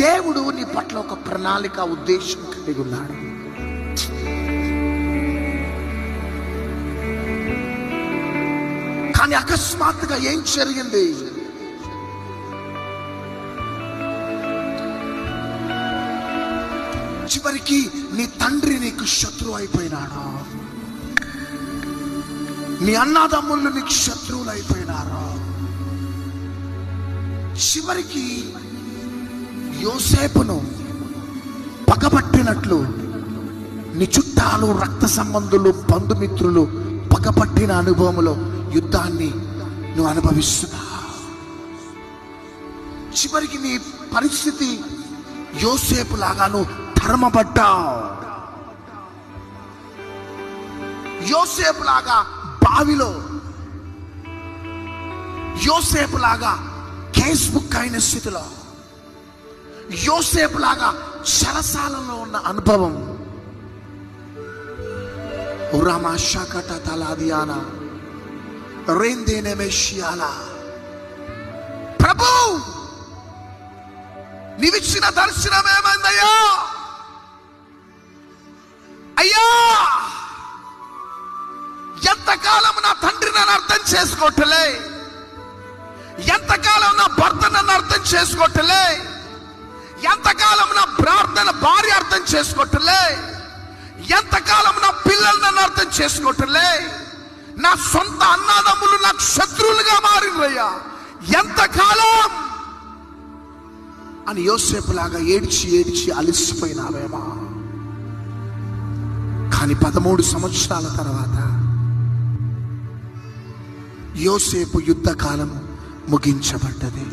దేవుడు నీ పట్ల ఒక ప్రణాళిక, ఉద్దేశం కలిగి ఉన్నాడు. కానీ అకస్మాత్తుగా ఏం జరిగింది? చివరికి నీ తండ్రి నీకు శత్రువు అయిపోయినాడు, నీ అన్నదమ్ముళ్ళు నీకు శత్రువులు అయిపోయినారు. చివరికి యోసేపును పగబట్టినట్లు నీ చుట్టాలు, రక్త సంబంధులు, బంధుమిత్రులు పగబట్టిన అనుభవంలో యుద్ధాన్ని నువ్వు అనుభవిస్తున్నా. చివరికి నీ పరిస్థితి యోసేపు లాగా నువ్వు తరమబడ్డావు. యోసేపు లాగా బావిలో, యోసేపు లాగా ఫేస్బుక్ అయిన స్థితిలో, యోసేపు లాగా చెరసాలలో ఉన్న అనుభవం. ఉరామాషాకట తలాదియానా రేందేనేమేషియాలా. ప్రభు, నీవిచ్చిన దర్శనం ఏమైందయ్యా? అయ్యా, ఎంతకాలం నా తండ్రి నన్ను అర్థం చేసుకోవట్లే, ఎంతకాలం నా భర్త నన్ను అర్థం చేసుకోవట్లే, ఎంతకాలం నా ప్రార్థన భార్య అర్థం చేసుకోవట్లే, ఎంతకాలం నా పిల్లలు నన్ను అర్థం చేసుకోవట్లే, నా సొంత అన్నదమ్ములు నాకు శత్రువులుగా మారినయ్యా, ఎంతకాలం అని యోసేపు లాగా ఏడ్చి ఏడ్చి అలసిపోయినావేమా. కానీ 13 సంవత్సరాల తర్వాత యోసేపు యుద్ధ కాలము ముగించబడ్డది.